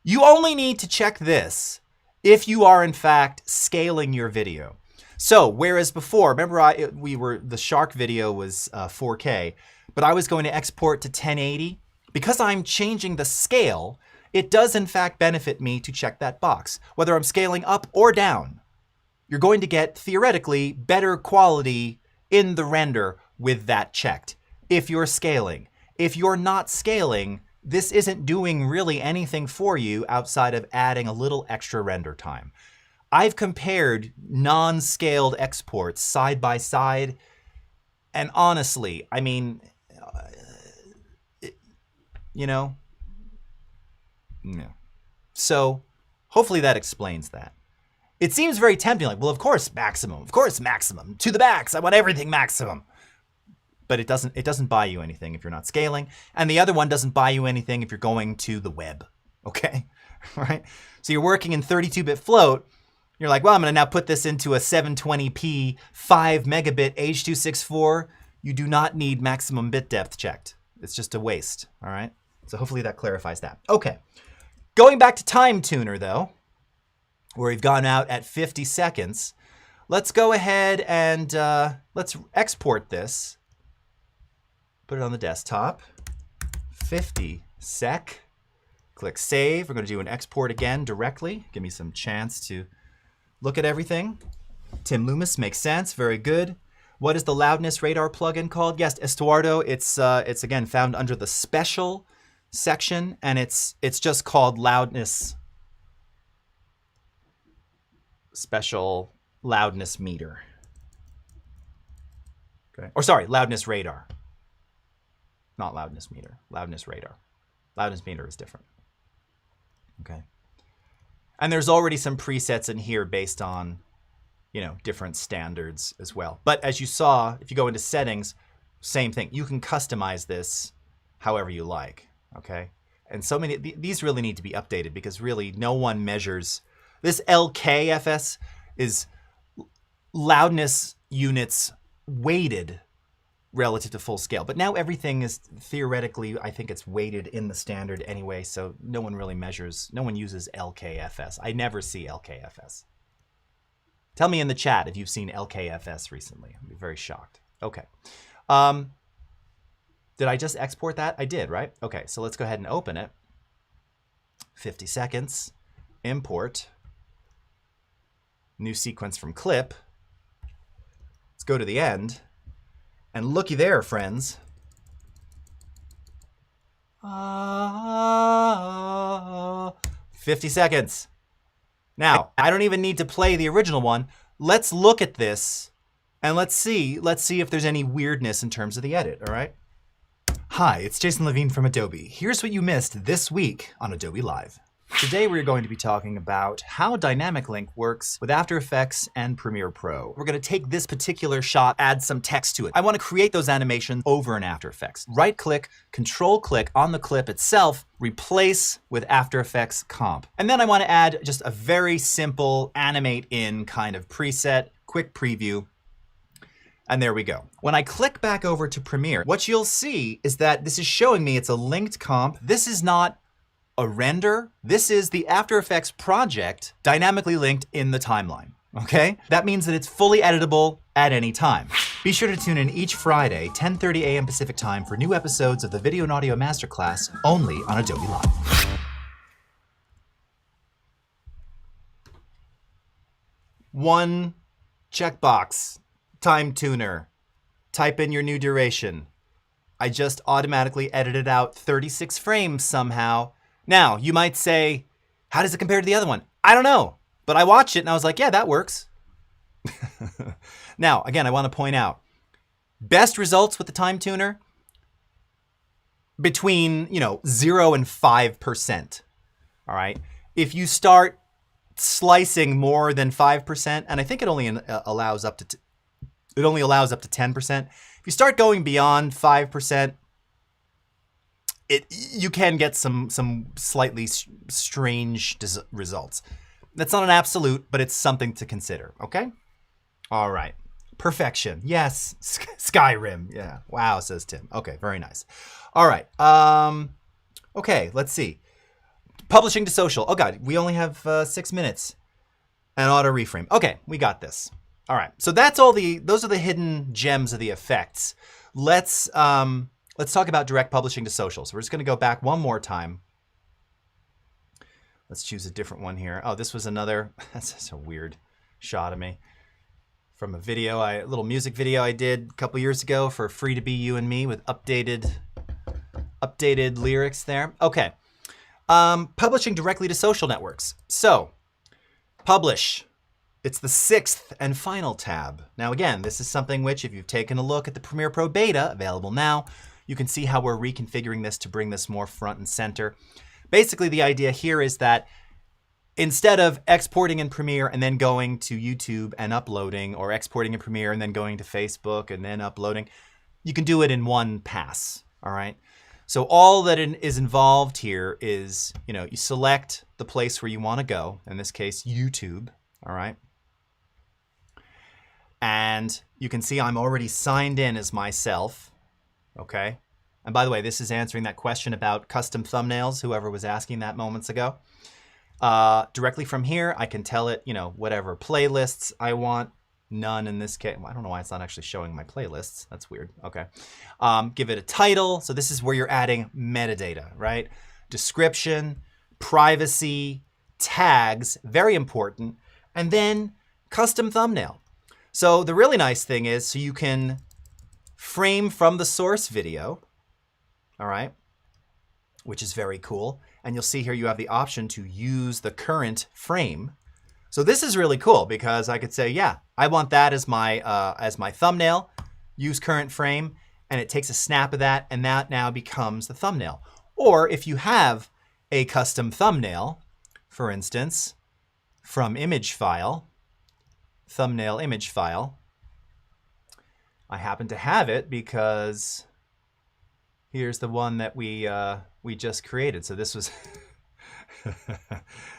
You only need to check this if you are in fact scaling your video. So whereas before, remember the shark video was 4K, but I was going to export to 1080. Because I'm changing the scale, it does in fact benefit me to check that box. Whether I'm scaling up or down, you're going to get theoretically better quality in the render with that checked. If you're scaling. If you're not scaling, this isn't doing really anything for you outside of adding a little extra render time. I've compared non-scaled exports side by side, and honestly, I mean, you know, no. So hopefully that explains that. It seems very tempting, like, well, of course maximum, to the max, I want everything maximum. But it doesn't buy you anything if you're not scaling, and the other one doesn't buy you anything if you're going to the web, okay? Right? So you're working in 32-bit float, you're like, well, I'm gonna now put this into a 720p 5 megabit H.264. You do not need maximum bit depth checked. It's just a waste, all right? So hopefully that clarifies that. Okay, going back to Time Tuner though, where we've gone out at 50 seconds, let's go ahead and let's export this. Put it on the desktop, 50 sec, click save. We're gonna do an export again directly. Give me some chance to look at everything. Tim Loomis makes sense, very good. What is the loudness radar plugin called? Yes, Estuardo, it's again found under the special section, and it's just called loudness, special loudness meter. Okay, or sorry, loudness radar. Not loudness meter, loudness radar. Loudness meter is different. Okay. And there's already some presets in here based on, you know, different standards as well. But as you saw, if you go into settings, same thing. You can customize this however you like, okay? And so many, these really need to be updated because really no one measures. This LKFS is loudness units weighted relative to full scale. But now everything is theoretically, I think it's weighted in the standard anyway, so no one really measures, no one uses LKFS. I never see LKFS. Tell me in the chat if you've seen LKFS recently. I'd be very shocked. Okay. Did I just export that? I did, right? Okay, so let's go ahead and open it. 50 seconds, import, new sequence from clip. Let's go to the end. And looky there, friends. 50 seconds. Now, I don't even need to play the original one. Let's look at this and let's see if there's any weirdness in terms of the edit, all right? Hi, it's Jason Levine from Adobe. Here's what you missed this week on Adobe Live. Today we're going to be talking about how Dynamic Link works with After Effects and Premiere Pro. We're going to take this particular shot, add some text to it. I want to create those animations over in After Effects. Right-click, Control-click on the clip itself, replace with After Effects Comp. And then I want to add just a very simple animate in kind of preset, quick preview. And there we go. When I click back over to Premiere, what you'll see is that this is showing me it's a linked comp. This is not a render. This is the After Effects project dynamically linked in the timeline, okay? That means that it's fully editable at any time. Be sure to tune in each Friday, 10:30 a.m. Pacific Time for new episodes of the Video and Audio Masterclass only on Adobe Live. One checkbox, time tuner. Type in your new duration. I just automatically edited out 36 frames somehow. Now, you might say, how does it compare to the other one? I don't know, but I watched it and I was like, yeah, that works. Now, again, I want to point out, best results with the time tuner between, 0 and 5%. All right. If you start slicing more than 5%, and I think it only allows up to 10%. If you start going beyond 5%, you can get some slightly strange results. That's not an absolute, but it's something to consider. Okay. All right. Perfection. Yes. Skyrim. Yeah. Wow, says Tim. Okay, very nice. All right. Okay, let's see. Publishing to social. Oh God, we only have 6 minutes. And auto reframe. Okay, we got this. All right. So that's those are the hidden gems of the effects. Let's talk about direct publishing to social. So we're just going to go back one more time. Let's choose a different one here. Oh, this was another, that's a weird shot of me. From a little music video I did a couple years ago for Free to Be You and Me with updated lyrics there. Okay. Publishing directly to social networks. So, publish. It's the 6th and final tab. Now again, this is something which, if you've taken a look at the Premiere Pro beta, available now, you can see how we're reconfiguring this to bring this more front and center. Basically, the idea here is that instead of exporting in Premiere and then going to YouTube and uploading, or exporting in Premiere and then going to Facebook and then uploading, you can do it in one pass, all right? So all that is involved here is, you select the place where you want to go, in this case, YouTube, all right? And you can see I'm already signed in as myself, okay? And by the way, this is answering that question about custom thumbnails, whoever was asking that moments ago. Directly from here, I can tell it, whatever playlists I want. None in this case. I don't know why it's not actually showing my playlists. That's weird. Okay. Give it a title. So this is where you're adding metadata, right? Description, privacy, tags, very important. And then custom thumbnail. So the really nice thing is, so you can frame from the source video, all right, which is very cool. And you'll see here you have the option to use the current frame. So this is really cool because I could say, yeah, I want that as my thumbnail, use current frame, and it takes a snap of that, and that now becomes the thumbnail. Or if you have a custom thumbnail, for instance, from image file, thumbnail image file, I happen to have it because here's the one that we just created. So this was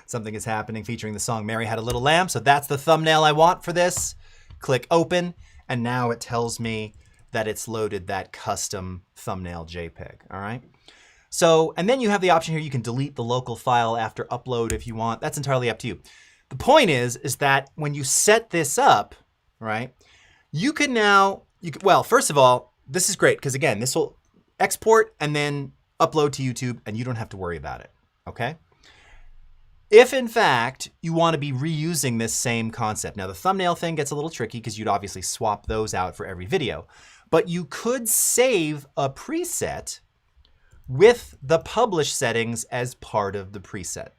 something is happening featuring the song Mary Had a Little Lamb. So that's the thumbnail I want for this. Click open, and now it tells me that it's loaded that custom thumbnail JPEG. All right. So, and then you have the option here. You can delete the local file after upload if you want. That's entirely up to you. The point is that when you set this up, right, you can now, well, first of all, this is great because again, this will export and then upload to YouTube, and you don't have to worry about it, okay? If in fact you want to be reusing this same concept, now the thumbnail thing gets a little tricky because you'd obviously swap those out for every video, but you could save a preset with the publish settings as part of the preset.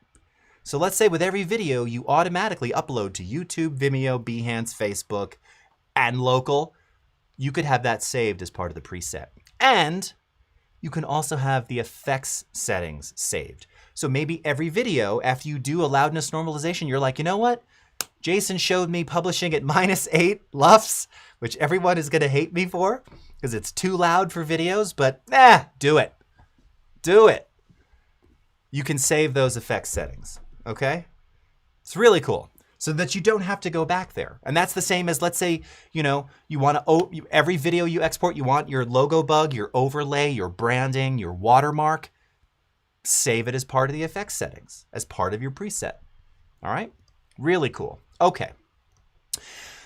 So let's say with every video you automatically upload to YouTube, Vimeo, Behance, Facebook, and local, you could have that saved as part of the preset. And you can also have the effects settings saved. So maybe every video, after you do a loudness normalization, you're like, you know what? Jason showed me publishing at -8 LUFS, which everyone is going to hate me for because it's too loud for videos, but do it. Do it. You can save those effects settings, okay? It's really cool. So that you don't have to go back there. And that's the same as, let's say, you want to, every video you export, you want your logo bug, your overlay, your branding, your watermark, save it as part of the effects settings, as part of your preset. All right? Really cool. Okay.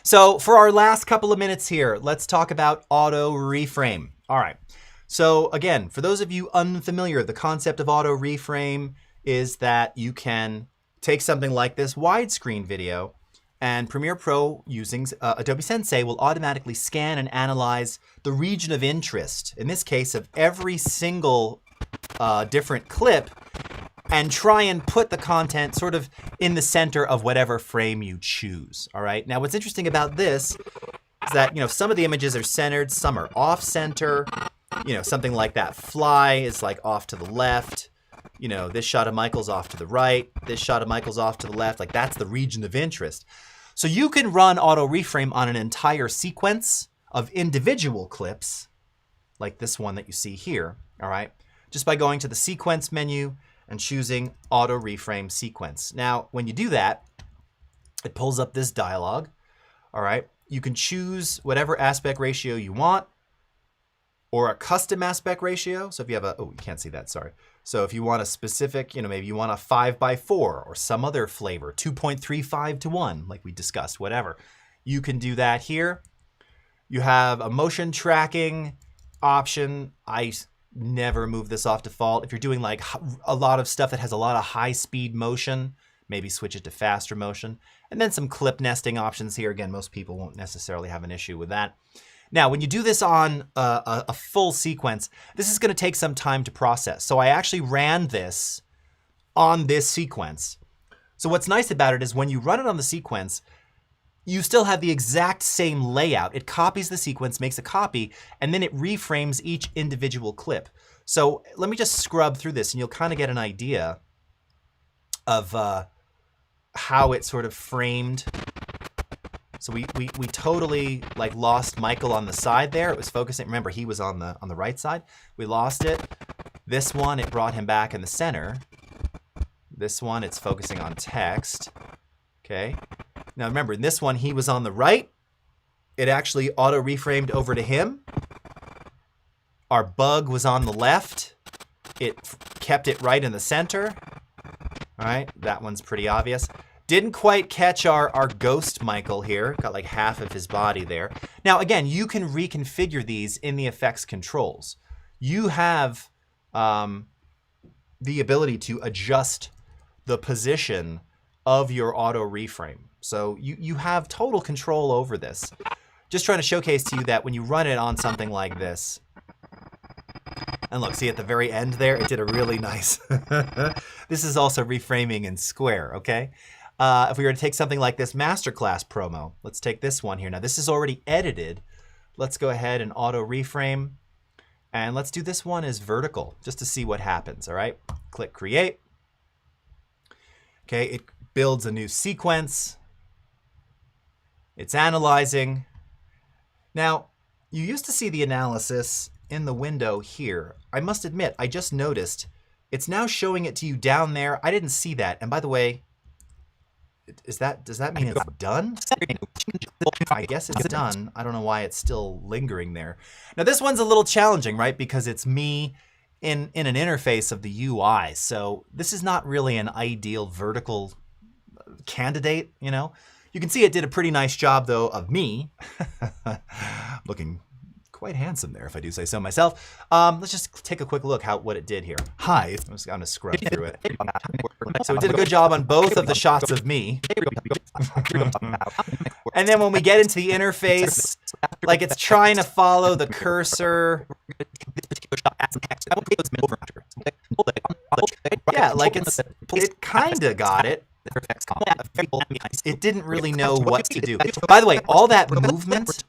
So for our last couple of minutes here, let's talk about auto reframe. All right. So again, for those of you unfamiliar, the concept of auto reframe is that you can take something like this widescreen video, and Premiere Pro using Adobe Sensei will automatically scan and analyze the region of interest, in this case of every single different clip, and try and put the content sort of in the center of whatever frame you choose. All right. Now, what's interesting about this is that, some of the images are centered, some are off center. Something like that fly is like off to the left. This shot of Michael's off to the right. This shot of Michael's off to the left. Like that's the region of interest. So you can run auto reframe on an entire sequence of individual clips, like this one that you see here. All right. Just by going to the sequence menu and choosing auto reframe sequence. Now, when you do that, it pulls up this dialog. All right. You can choose whatever aspect ratio you want, or a custom aspect ratio. So if you have you can't see that, sorry. So if you want a specific, maybe you want a 5:4 or some other flavor, 2.35:1, like we discussed, whatever. You can do that here. You have a motion tracking option. I never move this off default. If you're doing like a lot of stuff that has a lot of high speed motion, maybe switch it to faster motion. And then some clip nesting options here. Again, most people won't necessarily have an issue with that. Now, when you do this on a full sequence, this is going to take some time to process. So I actually ran this on this sequence. So what's nice about it is when you run it on the sequence, you still have the exact same layout. It copies the sequence, makes a copy, and then it reframes each individual clip. So let me just scrub through this and you'll kind of get an idea of how it sort of framed. So we totally like lost Michael on the side there. It was focusing. Remember, he was on the right side. We lost it. This one, it brought him back in the center. This one, it's focusing on text. Okay. Now remember, in this one, he was on the right. It actually auto reframed over to him. Our bug was on the left. It kept it right in the center. All right, that one's pretty obvious. Didn't quite catch our ghost Michael here. Got like half of his body there. Now, again, you can reconfigure these in the effects controls. You have the ability to adjust the position of your auto reframe. So you have total control over this. Just trying to showcase to you that when you run it on something like this, and look, see at the very end there, it did a really nice, this is also reframing in square, okay? If we were to take something like this Masterclass promo, let's take this one here. Now this is already edited. Let's go ahead and auto reframe. And let's do this one as vertical, just to see what happens, all right? Click create. Okay, it builds a new sequence. It's analyzing. Now, you used to see the analysis in the window here. I must admit, I just noticed it's now showing it to you down there. I didn't see that. And by the way, does that mean it's done? I guess it's done. I don't know why it's still lingering there. Now this one's a little challenging, right? Because it's me in an interface of the UI. So this is not really an ideal vertical candidate, you know? You can see it did a pretty nice job though of me. Looking quite handsome there, if I do say so myself. Let's just take a quick look what it did here. Hi, I'm just gonna scrub through it. So it did a good job on both of the shots of me. And then when we get into the interface, like it's trying to follow the cursor. Yeah, like it kinda got it. It didn't really know what to do. By the way, all that movement,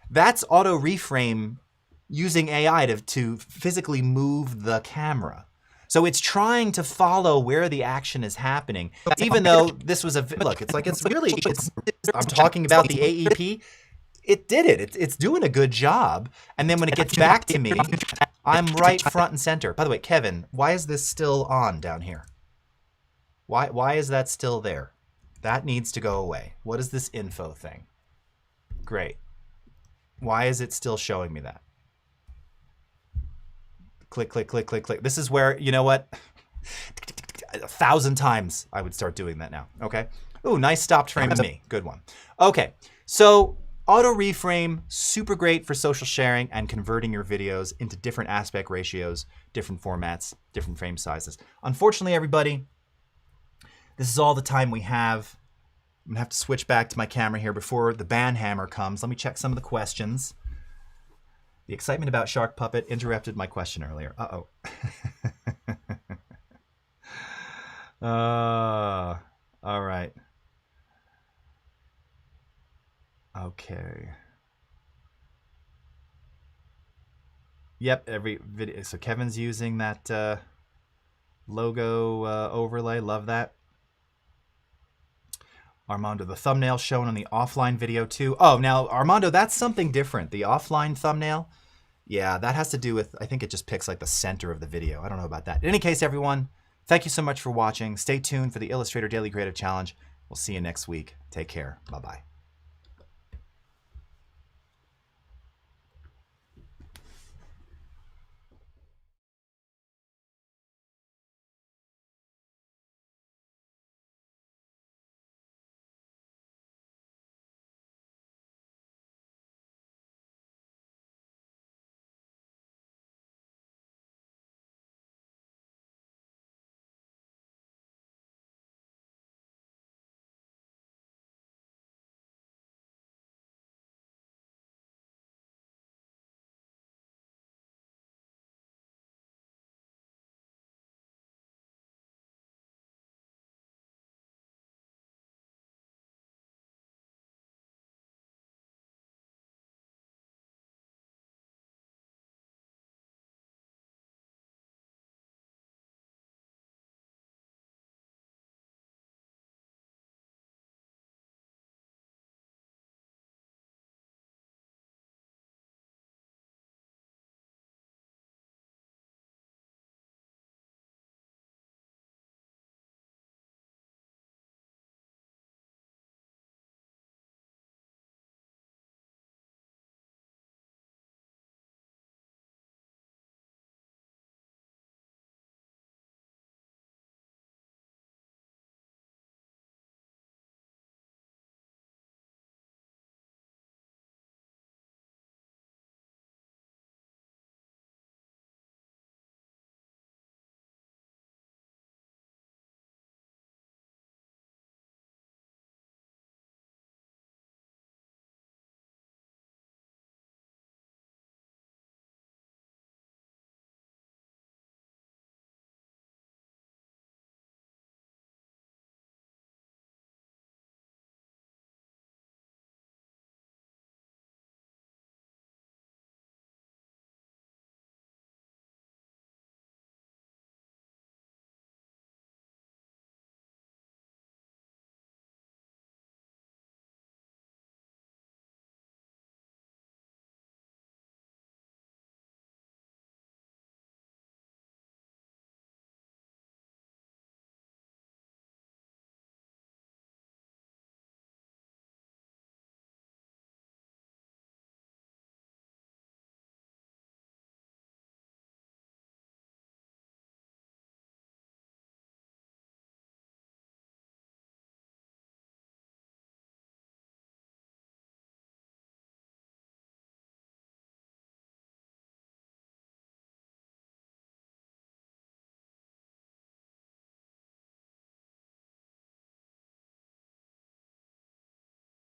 that's auto reframe using AI to physically move the camera. So it's trying to follow where the action is happening, even though this was look, I'm talking about the AEP. It did it. It's doing a good job. And then when it gets back to me, I'm right front and center. By the way, Kevin, why is this still on down here? Why is that still there? That needs to go away. What is this info thing? Great. Why is it still showing me that? Click, click, click, click, click. This is where, you know what? 1,000 times I would start doing that now, okay? Ooh, nice stopped frame of me. Good one. Okay, So auto reframe, super great for social sharing and converting your videos into different aspect ratios, different formats, different frame sizes. Unfortunately, everybody, this is all the time we have. I'm gonna have to switch back to my camera here before the ban hammer comes. Let me check some of the questions. The excitement about Shark Puppet interrupted my question earlier. Uh-oh. All right. Okay. Yep, every video. So Kevin's using that logo overlay. Love that. Armando, the thumbnail shown on the offline video too. Oh, now Armando, that's something different. The offline thumbnail. Yeah, that has to do with, I think it just picks like the center of the video. I don't know about that. In any case, everyone, thank you so much for watching. Stay tuned for the Illustrator Daily Creative Challenge. We'll see you next week. Take care. Bye-bye.